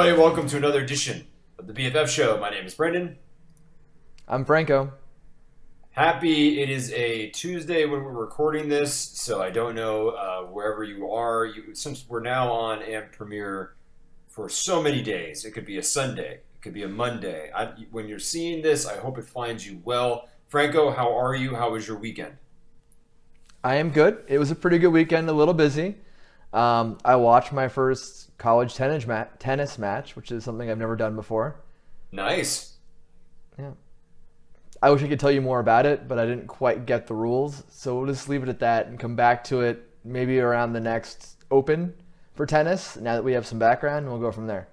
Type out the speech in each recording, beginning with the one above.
everybody. Welcome to another edition of the BFF show. My name is Brendan. I'm Franco. Happy it is a Tuesday when we're recording this, so I don't know wherever you are. Since we're now on AMP Premiere for so many days, it could be a Sunday, it could be a Monday. When you're seeing this, I hope it finds you well. Franco, how are you? How was your weekend? I am good. It was a pretty good weekend, a little busy. I watched my first college tennis match, which is something I've never done before. Nice. Yeah. I wish I could tell you more about it, but I didn't quite get the rules. So we'll just leave it at that and come back to it maybe around the next Open for tennis, now that we have some background, and we'll go from there.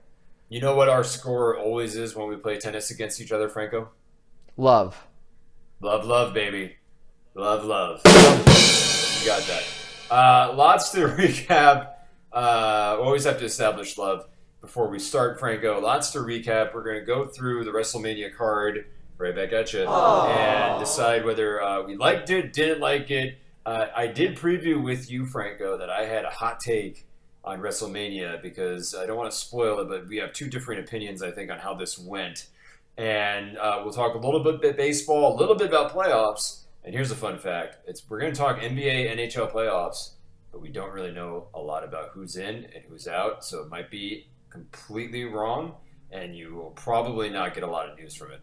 You know what our score always is when we play tennis against each other, Franco? Love. Love, love, baby. Love, love. You got that. Lots to recap. We always have to establish love before we start, Franco. Lots to recap. We're going to go through the Wrestlemania card right back at you and decide whether we liked it, didn't like it. I did preview with you, Franco, that I had a hot take on Wrestlemania because I don't want to spoil it, but we have two different opinions, I think, on how this went. And we'll talk a little bit about baseball, a little bit about playoffs. And here's a fun fact. We're going to talk NBA, NHL playoffs, but we don't really know a lot about who's in and who's out. So it might be completely wrong, and you will probably not get a lot of news from it.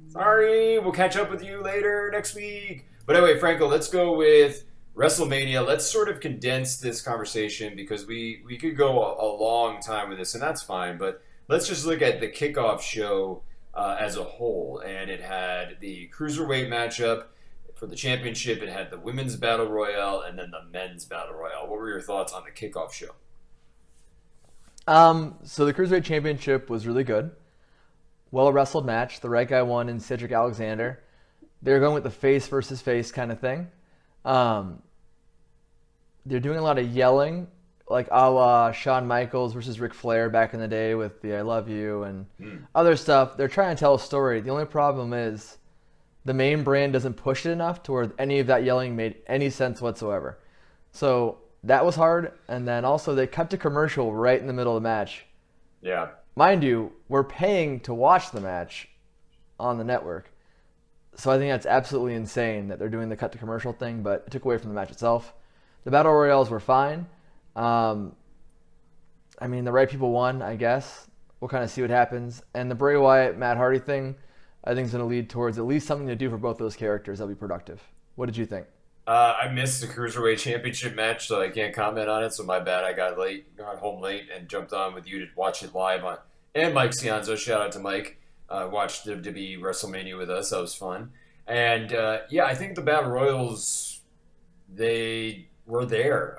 Sorry, we'll catch up with you later next week. But anyway, Franco, let's go with Wrestlemania. Let's sort of condense this conversation because we could go a long time with this, and that's fine. But let's just look at the kickoff show as a whole. And it had the Cruiserweight matchup for the championship. It had the Women's Battle Royale and then the Men's Battle Royale. What were your thoughts on the kickoff show? So the Cruiserweight Championship was really good. Well-wrestled match. The right guy won in Cedric Alexander. They were going with the face versus face kind of thing. They're doing a lot of yelling, like a la Shawn Michaels versus Ric Flair back in the day with the I love you and other stuff. They're trying to tell a story. The only problem is the main brand doesn't push it enough to where any of that yelling made any sense whatsoever. So that was hard. And then also they cut to commercial right in the middle of the match. Yeah. Mind you, we're paying to watch the match on the network. So I think that's absolutely insane that they're doing the cut to commercial thing, but it took away from the match itself. The Battle Royales were fine. I mean, the right people won, I guess. We'll kind of see what happens. And the Bray Wyatt, Matt Hardy thing, I think is going to lead towards at least something to do for both those characters that'll be productive. What did you think? I missed the Cruiserweight Championship match, so I can't comment on it. So my bad. I got home late, and jumped on with you to watch it live on. And Mike Cianzo, shout out to Mike. Watched WWE WrestleMania with us. That was fun. And I think the Battle Royals, they were there.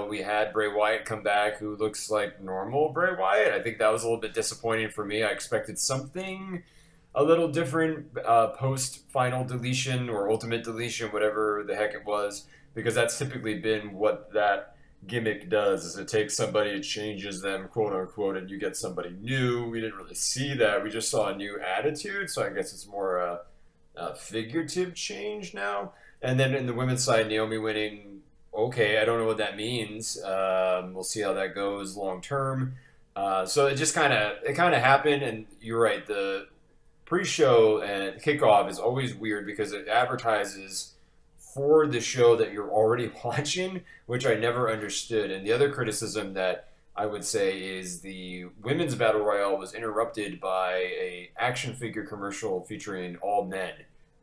We had Bray Wyatt come back, who looks like normal Bray Wyatt. I think that was a little bit disappointing for me. I expected something a little different post-final deletion or ultimate deletion, whatever the heck it was, because that's typically been what that gimmick does, is it takes somebody, it changes them, quote-unquote, and you get somebody new. We didn't really see that. We just saw a new attitude, so I guess it's more a figurative change now. And then in the women's side, Naomi winning, okay, I don't know what that means. We'll see how that goes long-term. So it just kind of happened, and you're right, the pre-show and kickoff is always weird because it advertises for the show that you're already watching, which I never understood. And the other criticism that I would say is the Women's Battle Royale was interrupted by a action figure commercial featuring all men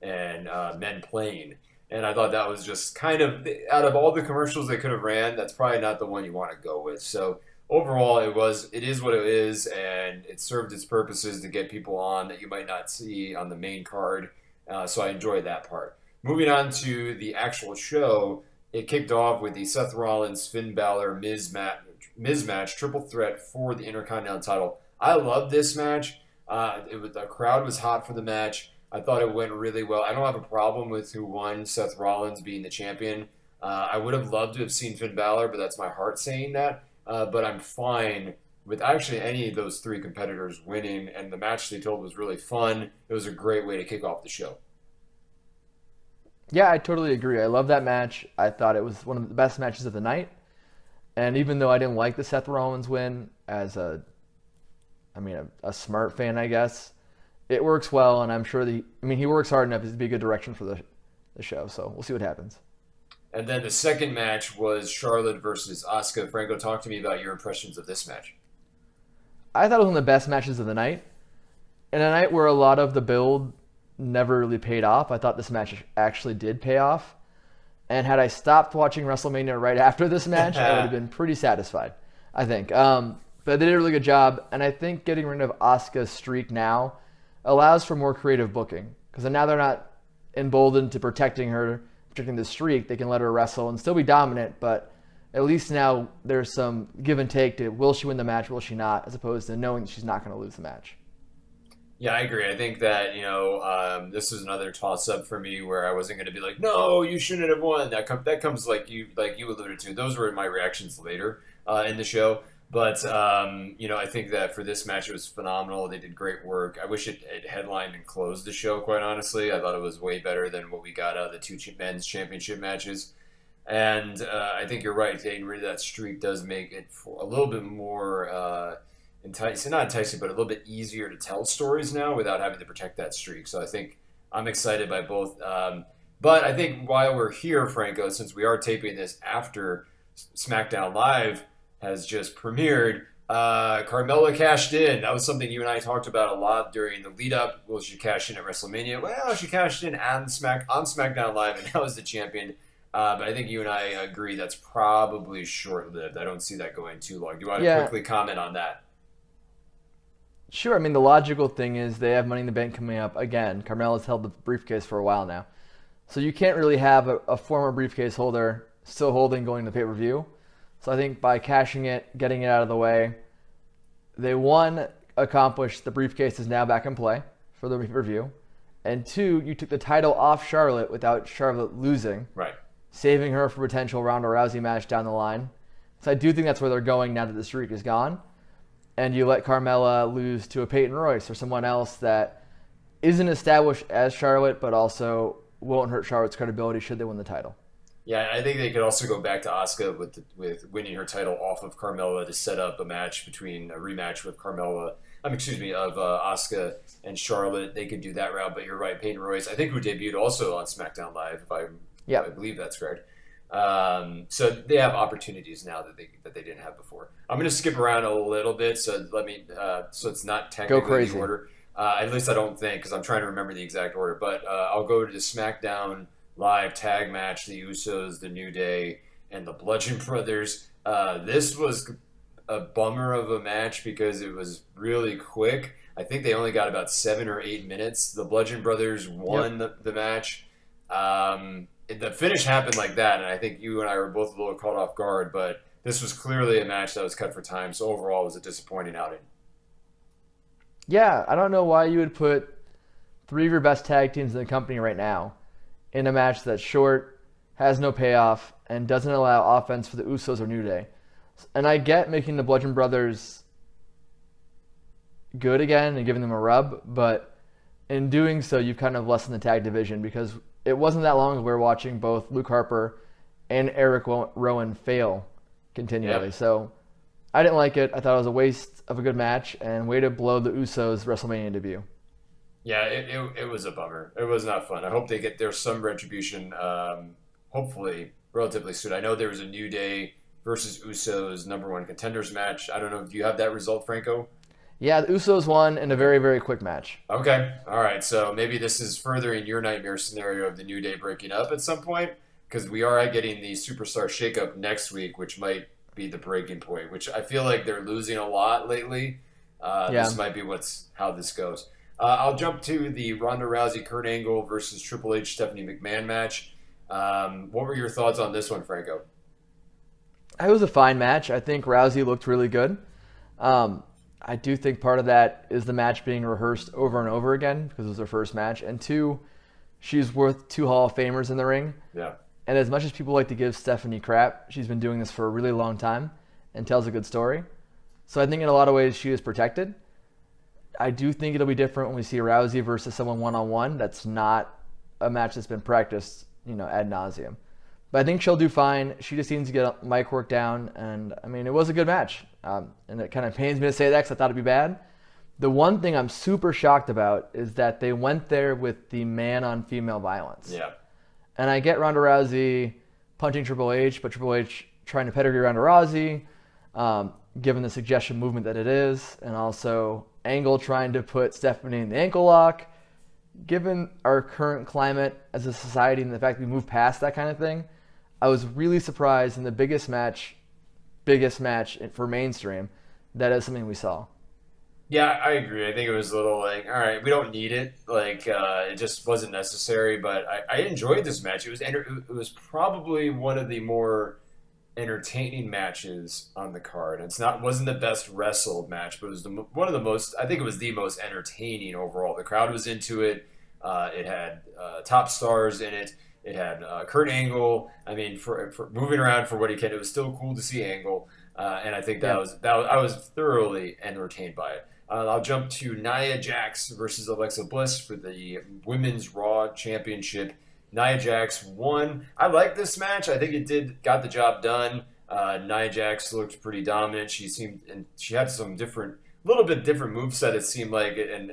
and men playing. And I thought that was just kind of, out of all the commercials they could have ran, that's probably not the one you want to go with. So overall, it is what it is, and it served its purposes to get people on that you might not see on the main card. So I enjoyed that part. Moving on to the actual show, it kicked off with the Seth Rollins, Finn Balor, Miz match, triple threat for the Intercontinental title. I loved this match. The crowd was hot for the match. I thought it went really well. I don't have a problem with who won, Seth Rollins being the champion. I would have loved to have seen Finn Balor, but that's my heart saying that. But I'm fine with actually any of those three competitors winning, and the match they told was really fun. It was a great way to kick off the show. Yeah, I totally agree. I love that match. I thought it was one of the best matches of the night. And even though I didn't like the Seth Rollins win as a a smart fan, I guess. It works well, and I'm sure he works hard enough to be a good direction for the show. So we'll see what happens. And then the second match was Charlotte versus Asuka. Franco, talk to me about your impressions of this match. I thought it was one of the best matches of the night. In a night where a lot of the build never really paid off, I thought this match actually did pay off. And had I stopped watching WrestleMania right after this match, I would have been pretty satisfied, I think. But they did a really good job, and I think getting rid of Asuka's streak now allows for more creative booking. Because now they're not emboldened to protecting the streak. They can let her wrestle and still be dominant, but at least now there's some give and take to will she win the match, will she not, as opposed to knowing that she's not going to lose the match. Yeah, I agree. I think that, this is another toss-up for me where I wasn't going to be like, no, you shouldn't have won. That comes like you alluded to. Those were my reactions later in the show. But, I think that for this match, it was phenomenal. They did great work. I wish it headlined and closed the show, quite honestly. I thought it was way better than what we got out of the two men's championship matches. And I think you're right. Getting rid of that streak does make it a little bit more enticing, not enticing, but a little bit easier to tell stories now without having to protect that streak. So I think I'm excited by both. But I think while we're here, Franco, since we are taping this after SmackDown Live has just premiered, Carmella cashed in. That was something you and I talked about a lot during the lead up. Will she cash in at WrestleMania? Well, she cashed in on SmackDown Live and now is the champion. But I think you and I agree that's probably short-lived. I don't see that going too long. Do you want to quickly comment on that? Sure. The logical thing is they have Money in the Bank coming up again. Carmella's held the briefcase for a while now. So you can't really have a former briefcase holder still holding going to the pay-per-view. So I think by cashing it, getting it out of the way, they, one, accomplished the briefcase is now back in play for the pay-per-view. And two, you took the title off Charlotte without Charlotte losing. Right. Saving her for potential Ronda Rousey match down the line. So I do think that's where they're going now that the streak is gone. And you let Carmella lose to a Peyton Royce or someone else that isn't established as Charlotte, but also won't hurt Charlotte's credibility should they win the title. Yeah, I think they could also go back to Asuka with winning her title off of Carmella to set up a rematch with Carmella. Of Asuka and Charlotte. They could do that route, but you're right, Peyton Royce, I think, who debuted also on SmackDown Live, if I believe that's correct. So they have opportunities now that they didn't have before. I'm going to skip around a little bit, so so it's not technically the order. At least I don't think, because I'm trying to remember the exact order. But I'll go to the SmackDown Live tag match: the Usos, the New Day, and the Bludgeon Brothers. This was a bummer of a match because it was really quick. I think they only got about 7 or 8 minutes. The Bludgeon Brothers won the match. The finish happened like that, and I think you and I were both a little caught off guard, but this was clearly a match that was cut for time, so overall it was a disappointing outing. Yeah, I don't know why you would put 3 of your best tag teams in the company right now in a match that's short, has no payoff, and doesn't allow offense for the Usos or New Day. And I get making the Bludgeon Brothers good again and giving them a rub, but in doing so, you've kind of lessened the tag division because it wasn't that long ago we were watching both Luke Harper and Eric Rowan fail continually. Yep. So I didn't like it. I thought it was a waste of a good match and way to blow the Usos' WrestleMania debut. Yeah, it was a bummer. It was not fun. I hope they get some retribution, hopefully, relatively soon. I know there was a New Day versus Usos #1 contenders match. I don't know. Do you have that result, Franco? Yeah, the Usos won in a very, very quick match. Okay. All right. So maybe this is furthering your nightmare scenario of the New Day breaking up at some point, because we are getting the Superstar Shakeup next week, which might be the breaking point, which I feel like they're losing a lot lately. This might be how this goes. I'll jump to the Ronda Rousey, Kurt Angle versus Triple H, Stephanie McMahon match. What were your thoughts on this one, Franco? It was a fine match. I think Rousey looked really good. I do think part of that is the match being rehearsed over and over again because it was her first match. And 2, she's worth 2 Hall of Famers in the ring. Yeah. And as much as people like to give Stephanie crap, she's been doing this for a really long time and tells a good story. So I think in a lot of ways she is protected. I do think it'll be different when we see Rousey versus someone one-on-one. That's not a match that's been practiced, ad nauseum. But I think she'll do fine. She just needs to get mic work down. And, it was a good match. And it kind of pains me to say that because I thought it'd be bad. The one thing I'm super shocked about is that they went there with the man-on-female violence. Yeah. And I get Ronda Rousey punching Triple H, but Triple H trying to pedigree Ronda Rousey, given the suggestion movement that it is, and also Angle trying to put Stephanie in the ankle lock. Given our current climate as a society and the fact we move past that kind of thing, I was really surprised in the biggest match for mainstream, that is something we saw. Yeah, I agree. I think it was a little like, all right, we don't need it. Like, it just wasn't necessary. But I enjoyed this match. It was probably one of the more entertaining matches on the card. Wasn't the best wrestled match, but it was one of the most. I think it was the most entertaining overall. The crowd was into it. It had top stars in it. It had Kurt Angle. I mean, for moving around for what he can, it was still cool to see Angle. And I think that was I was thoroughly entertained by it. I'll jump to Nia Jax versus Alexa Bliss for the Women's Raw Championship. Nia Jax won. I like this match. I think it got the job done. Nia Jax looked pretty dominant. She had some little bit different moveset. It seemed like it, and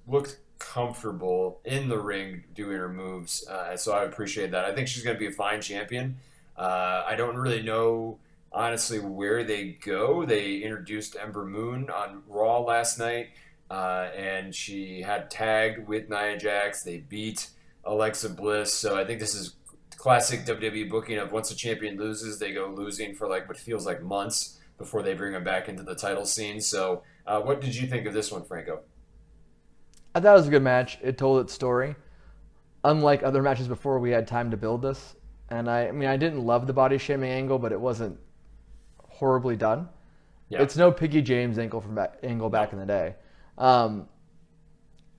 looked comfortable in the ring doing her moves. So I appreciate that. I think she's going to be a fine champion. I don't really know, honestly, where they go. They introduced Ember Moon on Raw last night, and she had tagged with Nia Jax. They beat Alexa Bliss, so I think this is classic WWE booking of once a champion loses, they go losing for like what feels like months before they bring them back into the title scene. So what did you think of this one, Franco? I thought it was a good match. It told its story. Unlike other matches before, we had time to build this. And I mean, I didn't love the body shaming angle, but it wasn't horribly done. Yeah. It's no Piggy James angle back in the day.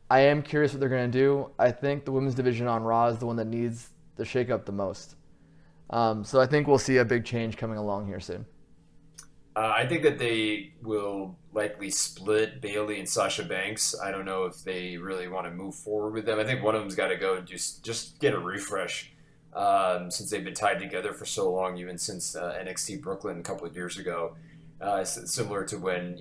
I am curious what they're going to do. I think the women's division on Raw is the one that needs the shakeup the most. So I think we'll see a big change coming along here soon. I think that they will likely split Bayley and Sasha Banks. I don't know if they really want to move forward with them. I think one of them's got to go and just get a refresh since they've been tied together for so long, even since NXT Brooklyn a couple of years ago. Similar to when,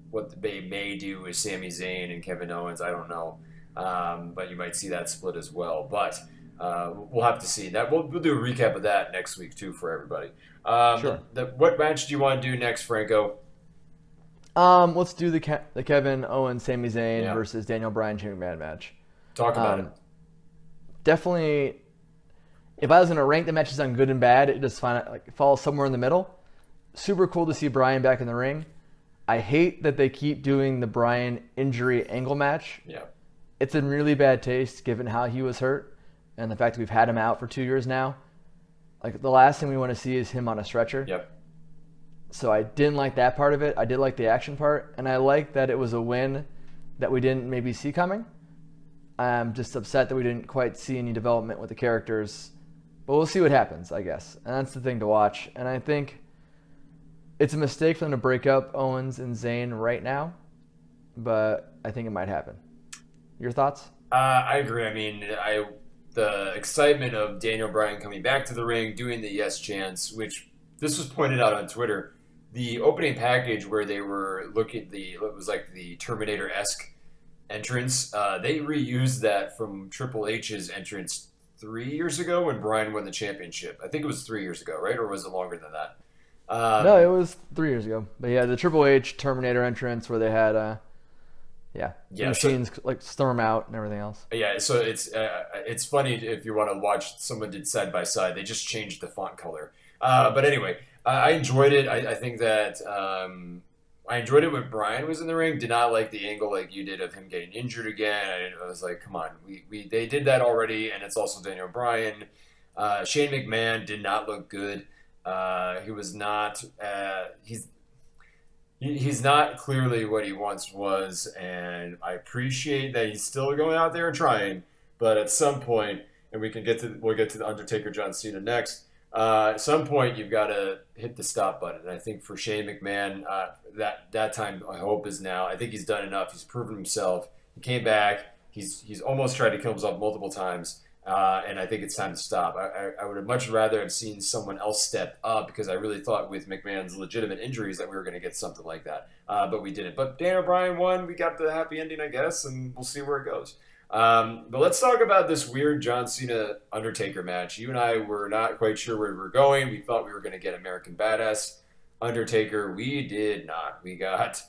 what they may do with Sami Zayn and Kevin Owens, I don't know. But you might see that split as well. But we'll have to see. That we'll do a recap of that next week, too, for everybody. Sure. What match do you want to do next, Franco? Let's do the Kevin Owens, Sami Zayn versus Daniel Bryan, Shane McMahon match. Talk about it. Definitely, if I was going to rank the matches on good and bad, it just falls somewhere in the middle. Super cool to see Bryan back in the ring. I hate that they keep doing the Bryan injury angle match. Yeah. It's in really bad taste given how he was hurt and the fact that we've had him out for 2 years now. Like, the last thing we want to see is him on a stretcher. Yep. So I didn't like that part of it. I did like the action part, and I like that it was a win that we didn't maybe see coming. I'm just upset that we didn't quite see any development with the characters. But we'll see what happens, I guess. And that's the thing to watch. And I think it's a mistake for them to break up Owens and Zayn right now, but I think it might happen. Your thoughts? I agree. I mean, the excitement of Daniel Bryan coming back to the ring, doing the yes chants, which this was pointed out on Twitter. The opening package where they were looking it was like the Terminator-esque entrance. They reused that from Triple H's entrance 3 years ago when Bryan won the championship. I think it was 3 years ago, right? Or was it longer than that? No, it was 3 years ago. But yeah, the Triple H Terminator entrance where they had, machines like storm out and everything else. Yeah, so it's funny if you want to watch someone did side by side. They just changed the font color. But anyway, I enjoyed it. I think that I enjoyed it when Bryan was in the ring. Did not like the angle like you did of him getting injured again. I was like, come on, they did that already, and it's also Daniel Bryan. Shane McMahon did not look good. He was not. He's not clearly what he once was, and I appreciate that he's still going out there and trying. But at some point, and we'll get to the Undertaker John Cena next. At some point, you've got to hit the stop button. And I think for Shane McMahon, that time I hope is now. I think he's done enough. He's proven himself. He came back. He's almost tried to kill himself multiple times. And I think it's time to stop. I would have much rather have seen someone else step up because I really thought with McMahon's legitimate injuries that we were going to get something like that. But we didn't. But Daniel Bryan won. We got the happy ending, I guess, and we'll see where it goes. But let's talk about this weird John Cena Undertaker match. You and I were not quite sure where we were going. We thought we were going to get American Badass Undertaker. We did not. We got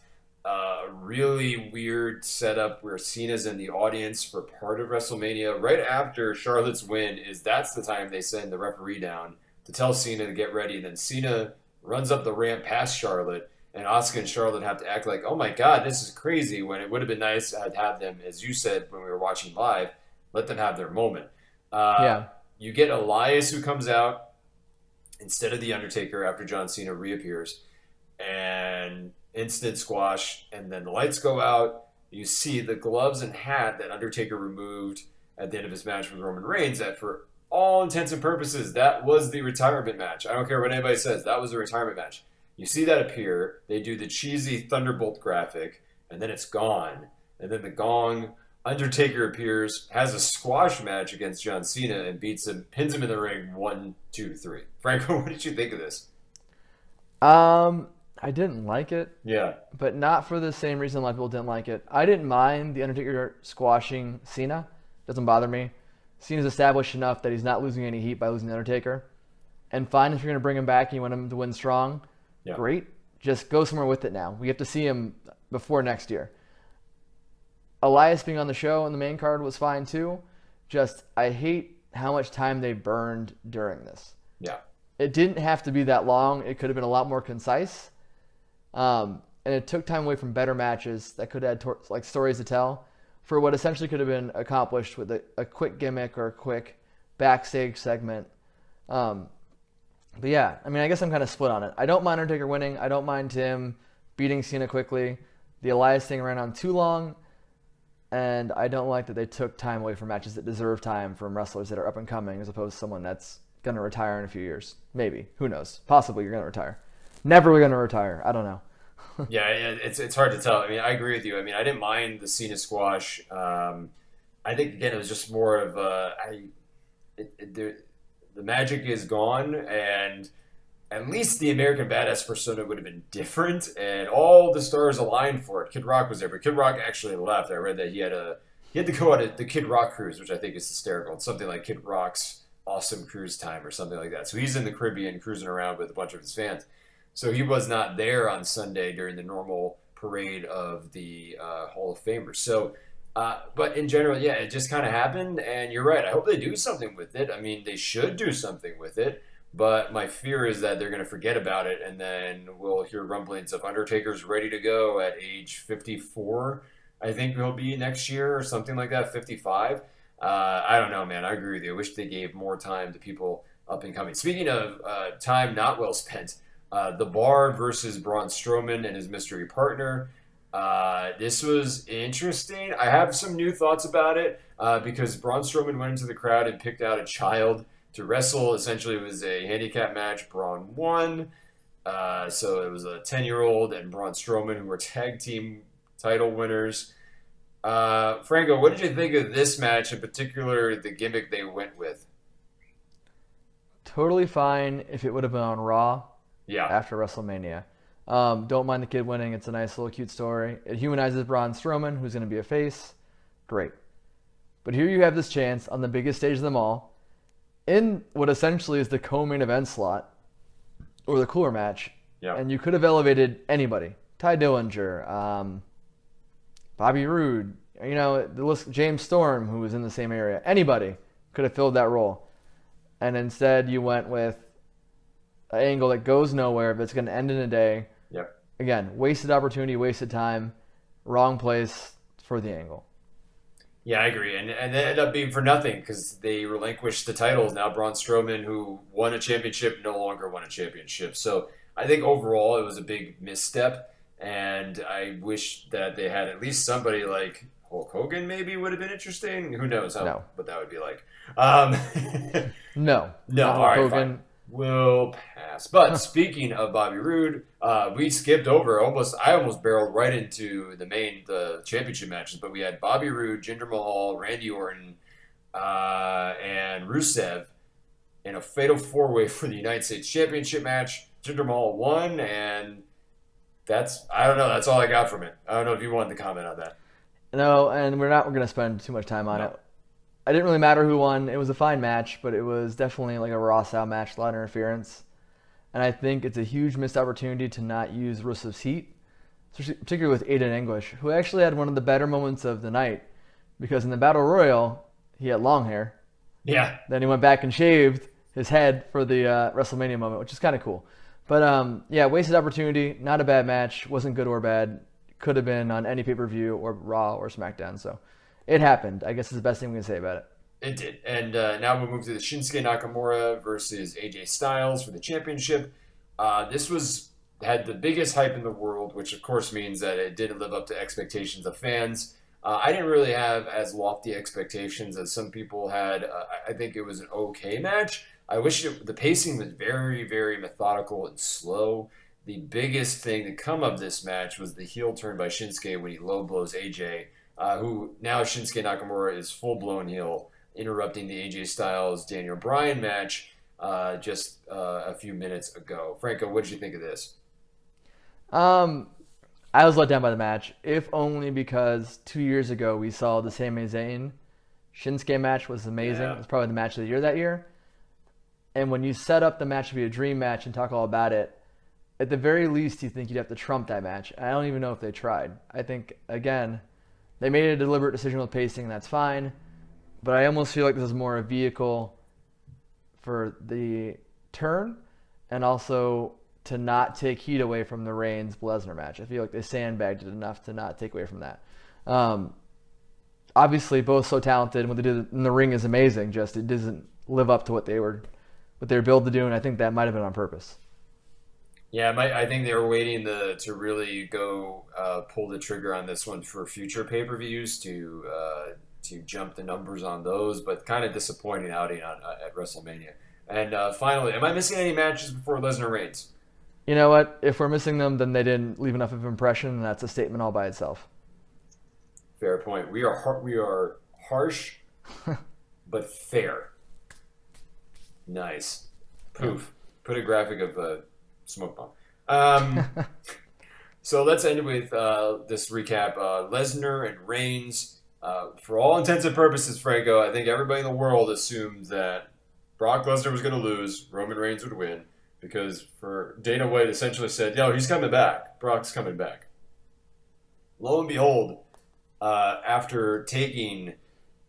a really weird setup where Cena's in the audience for part of WrestleMania. Right after Charlotte's win, that's the time they send the referee down to tell Cena to get ready. Then Cena runs up the ramp past Charlotte, and Asuka and Charlotte have to act like, oh my God, this is crazy, when it would have been nice to have them, as you said when we were watching live, let them have their moment. You get Elias, who comes out instead of The Undertaker after John Cena reappears, and instant squash, and then the lights go out. You see the gloves and hat that Undertaker removed at the end of his match with Roman Reigns, that for all intents and purposes, that was the retirement match. I don't care what anybody says, that was the retirement match. You see that appear, they do the cheesy Thunderbolt graphic, and then it's gone. And then the gong, Undertaker appears, has a squash match against John Cena, and beats him, pins him in the ring 1, 2, 3. Franco, what did you think of this? I didn't like it. Yeah. But not for the same reason a lot of people didn't like it. I didn't mind The Undertaker squashing Cena. Doesn't bother me. Cena's established enough that he's not losing any heat by losing The Undertaker. And fine if you're going to bring him back and you want him to win strong. Yeah. Great. Just go somewhere with it now. We have to see him before next year. Elias being on the show on the main card was fine too. Just, I hate how much time they burned during this. Yeah. It didn't have to be that long. It could have been a lot more concise. And it took time away from better matches that could add stories to tell for what essentially could have been accomplished with a quick gimmick or a quick backstage segment. But yeah, I mean, I guess I'm kind of split on it. I don't mind Undertaker winning. I don't mind him beating Cena quickly. The Elias thing ran on too long. And I don't like that they took time away from matches that deserve time from wrestlers that are up and coming as opposed to someone that's going to retire in a few years. Maybe. Who knows? Possibly you're going to retire. Never going to retire. I don't know. Yeah, it's hard to tell. I mean, I agree with you. I mean, I didn't mind the Cena squash. I think, again, it was just more of the magic is gone, and at least the American Badass persona would have been different, and all the stars aligned for it. Kid Rock was there, but Kid Rock actually left. I read that he had to go on the Kid Rock cruise, which I think is hysterical. It's something like Kid Rock's Awesome Cruise Time or something like that. So he's in the Caribbean cruising around with a bunch of his fans. So he was not there on Sunday during the normal parade of the Hall of Famers. So, but in general, yeah, it just kind of happened, and you're right. I hope they do something with it. I mean, they should do something with it, but my fear is that they're going to forget about it, and then we'll hear rumblings of Undertaker's ready to go at age 54. I think he'll be next year or something like that, 55. I don't know, man. I agree with you. I wish they gave more time to people up and coming. Speaking of time not well spent, The Bar versus Braun Strowman and his mystery partner. This was interesting. I have some new thoughts about it because Braun Strowman went into the crowd and picked out a child to wrestle. Essentially, it was a handicap match. Braun won. So it was a 10-year-old and Braun Strowman, who were tag team title winners. Franco, what did you think of this match, in particular the gimmick they went with? Totally fine if it would have been on Raw. Yeah. After WrestleMania. Don't mind the kid winning. It's a nice little cute story. It humanizes Braun Strowman, who's going to be a face. Great. But here you have this chance on the biggest stage of them all, in what essentially is the co-main event slot, or the cooler match. Yeah. And you could have elevated anybody. Ty Dillinger, Bobby Roode, the list, James Storm, who was in the same area. Anybody could have filled that role. And instead you went with an angle that goes nowhere, but it's going to end in a day. Yep. Again, wasted opportunity, wasted time, wrong place for the angle. Yeah, I agree. And it ended up being for nothing because they relinquished the titles. Now Braun Strowman, who won a championship, no longer won a championship. So I think overall it was a big misstep. And I wish that they had at least somebody like Hulk Hogan maybe would have been interesting. Who knows what that would be like. No. All right, Hogan. Fine. We'll pass. But speaking of Bobby Roode, we skipped over I almost barreled right into the championship matches, but we had Bobby Roode, Jinder Mahal, Randy Orton, and Rusev in a fatal four-way for the United States Championship match. Jinder Mahal won, and I don't know. That's all I got from it. I don't know if you wanted to comment on that. No, and we're going to spend too much time on it. It didn't really matter who won. It was a fine match, but it was definitely like a Raw-style match, a lot of interference. And I think it's a huge missed opportunity to not use Rusev's heat, particularly with Aiden English, who actually had one of the better moments of the night, because in the Battle Royal, he had long hair. Yeah. Then he went back and shaved his head for the WrestleMania moment, which is kind of cool. But yeah, wasted opportunity. Not a bad match. Wasn't good or bad. Could have been on any pay-per-view or Raw or SmackDown. So it happened. I guess is the best thing we can say about it. It did. And now we'll move to the Shinsuke Nakamura versus AJ Styles for the championship. This had the biggest hype in the world, which of course means that it didn't live up to expectations of fans. I didn't really have as lofty expectations as some people had. I think it was an okay match. I wish the pacing was very, very methodical and slow. The biggest thing to come of this match was the heel turn by Shinsuke when he low blows AJ, who now Shinsuke Nakamura is full-blown heel, interrupting the AJ Styles Daniel Bryan match just a few minutes ago. Franco, what did you think of this? I was let down by the match, if only because 2 years ago we saw the Sami Zayn Shinsuke match was amazing. Yeah. It was probably the match of the year that year. And when you set up the match to be a dream match and talk all about it, at the very least you think you'd have to trump that match. I don't even know if they tried. I think, again, they made a deliberate decision with pacing, and that's fine. But I almost feel like this is more a vehicle for the turn and also to not take heat away from the Reigns-Lesnar match. I feel like they sandbagged it enough to not take away from that. Obviously, both so talented, and what they did in the ring is amazing. Just it doesn't live up to what they were billed to do, and I think that might have been on purpose. Yeah, I think they were waiting to really go pull the trigger on this one for future pay-per-views to jump the numbers on those, but kind of disappointing outing at WrestleMania. And finally, am I missing any matches before Lesnar Reigns? You know what? If we're missing them, then they didn't leave enough of an impression, and that's a statement all by itself. Fair point. We are harsh, but fair. Nice. Poof. Put a graphic of a smoke bomb. So let's end with this recap. Lesnar and Reigns. For all intents and purposes, Franco, I think everybody in the world assumed that Brock Lesnar was going to lose, Roman Reigns would win, because Dana White essentially said, "Yo, he's coming back. Brock's coming back." Lo and behold, after taking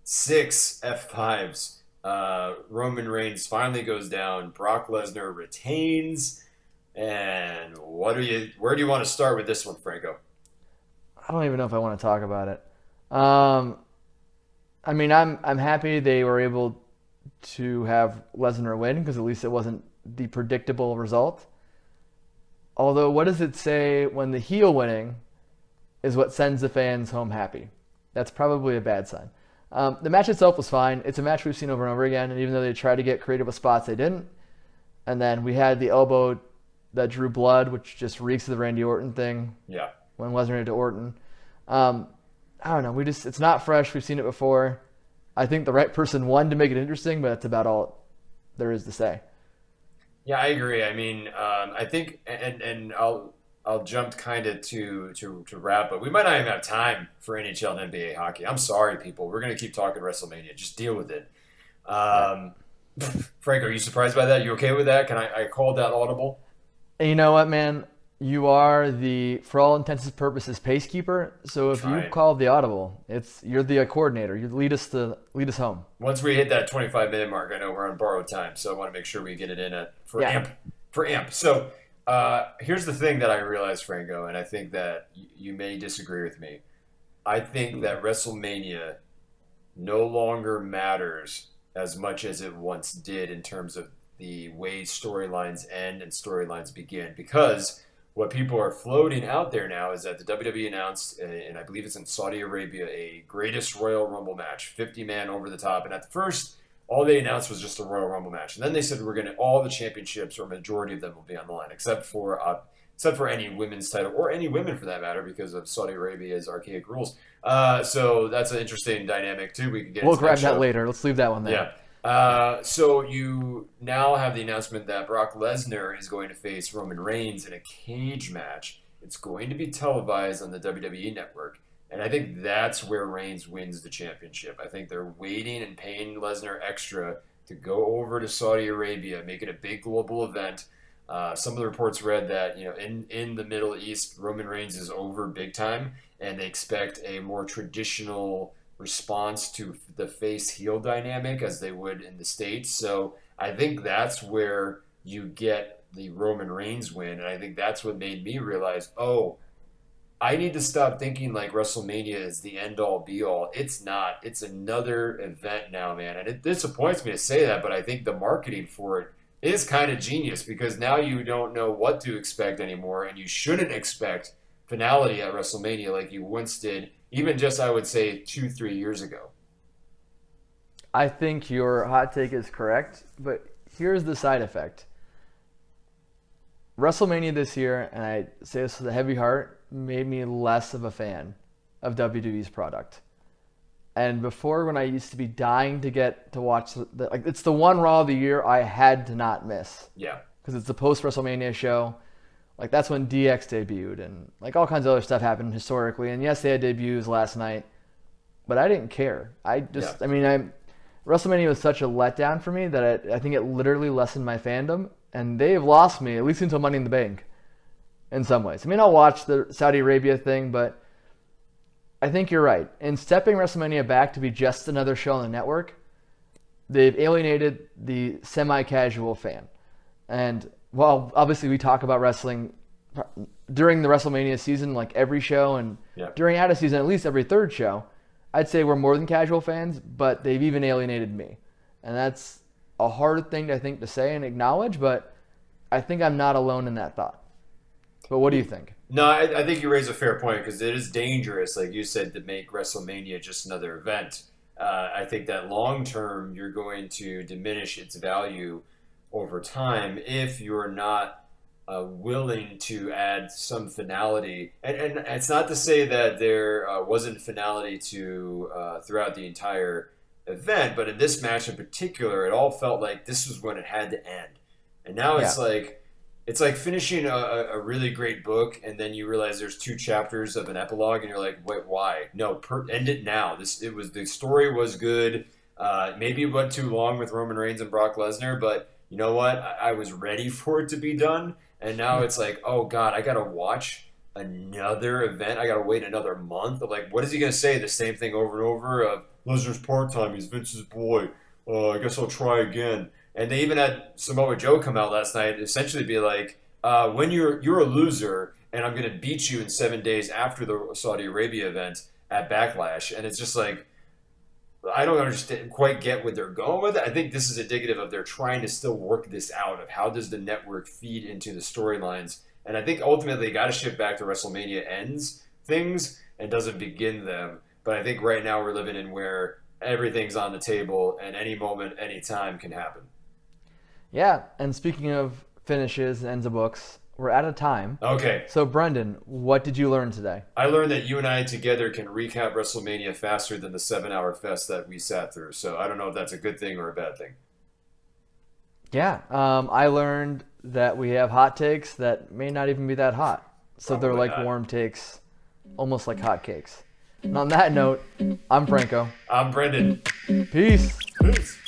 6 F5s, Roman Reigns finally goes down. Brock Lesnar retains. And where do you want to start with this one, Franco? I don't even know if I want to talk about it. I mean, I'm happy they were able to have Lesnar win because at least it wasn't the predictable result. Although, what does it say when the heel winning is what sends the fans home happy? That's probably a bad sign. The match itself was fine. It's a match we've seen over and over again, and even though they tried to get creative with spots, they didn't. And then we had the elbow that drew blood, which just reeks of the Randy Orton thing. Yeah. When Lesnar did to Orton. I don't know. It's not fresh. We've seen it before. I think the right person won to make it interesting, but that's about all there is to say. Yeah, I agree. I mean, I think, and I'll jump kind of to wrap, but we might not even have time for NHL and NBA hockey. I'm sorry, people. We're going to keep talking WrestleMania. Just deal with it. Frank, are you surprised by that? You okay with that? Can I call that audible? And you know what, man? You are for all intents and purposes, pacekeeper. So if you call the audible, you're the coordinator. You lead us home. Once we hit that 25-minute mark, I know we're on borrowed time, so I want to make sure we get it in for amp. So here's the thing that I realized, Franco, and I think that you may disagree with me. I think that WrestleMania no longer matters as much as it once did in terms of the way storylines end and storylines begin, because what people are floating out there now is that the WWE announced, and I believe it's in Saudi Arabia, a greatest Royal Rumble match, 50-man over the top. And at first, all they announced was just a Royal Rumble match. And then they said all the championships, or a majority of them, will be on the line, except for except for any women's title or any women for that matter, because of Saudi Arabia's archaic rules. So that's an interesting dynamic too. We could get. We'll into grab next that show. later. Let's leave that one there. Yeah. So you now have the announcement that Brock Lesnar is going to face Roman Reigns in a cage match. It's going to be televised on the WWE Network. And I think that's where Reigns wins the championship. I think they're waiting and paying Lesnar extra to go over to Saudi Arabia, make it a big global event. Some of the reports read that in the Middle East, Roman Reigns is over big time, and they expect a more traditional response to the face-heel dynamic as they would in the States. So I think that's where you get the Roman Reigns win, and I think that's what made me realize, I need to stop thinking like WrestleMania is the end-all, be-all. It's not. It's another event now, man. And it disappoints me to say that, but I think the marketing for it is kind of genius because now you don't know what to expect anymore, and you shouldn't expect finality at WrestleMania like you once did, even just, I would say, 2-3 years ago. I think your hot take is correct, but here's the side effect. WrestleMania this year, and I say this with a heavy heart, made me less of a fan of WWE's product. And before, when I used to be dying to get to watch, it's the one Raw of the year I had to not miss. Yeah. Because it's the post-WrestleMania show. Like, that's when DX debuted, and like all kinds of other stuff happened historically. And yes, they had debuts last night, but I didn't care. WrestleMania was such a letdown for me that I think it literally lessened my fandom. And they've lost me, at least until Money in the Bank, in some ways. I mean, I'll watch the Saudi Arabia thing, but I think you're right. In stepping WrestleMania back to be just another show on the network, they've alienated the semi-casual fan. And while obviously we talk about wrestling during the WrestleMania season, like every show, and during out of season, at least every third show, I'd say we're more than casual fans, but they've even alienated me. And that's a hard thing, I think, to say and acknowledge, but I think I'm not alone in that thought. But what do you think? No, I think you raise a fair point because it is dangerous, like you said, to make WrestleMania just another event. I think that long term, you're going to diminish its value over time if you're not willing to add some finality. And it's not to say that there wasn't finality to throughout the entire event, but in this match in particular, it all felt like this was when it had to end. And now it's like finishing a really great book, and then you realize there's 2 chapters of an epilogue, and you're like, wait, why? No, end it now. The story was good. Maybe it went too long with Roman Reigns and Brock Lesnar, but you know what? I was ready for it to be done, and now it's like, oh God, I gotta watch another event. I gotta wait another month. Like, what is he gonna say? The same thing over and over of Lesnar's part-time. He's Vince's boy. I guess I'll try again. And they even had Samoa Joe come out last night, essentially be like, when you're a loser, and I'm going to beat you in 7 days after the Saudi Arabia event at Backlash. And it's just like, I don't quite get what they're going with. I think this is indicative of they're trying to still work this out of how does the network feed into the storylines. And I think ultimately they got to shift back to WrestleMania ends things and doesn't begin them. But I think right now we're living in where everything's on the table and any moment, any time can happen. Yeah, and speaking of finishes and ends of books, we're out of time. Okay. So, Brendan, what did you learn today? I learned that you and I together can recap WrestleMania faster than the 7-hour fest that we sat through. So I don't know if that's a good thing or a bad thing. Yeah, I learned that we have hot takes that may not even be that hot. So Probably they're like not. warm takes, almost like hot cakes. And on that note, I'm Franco. I'm Brendan. Peace. Peace.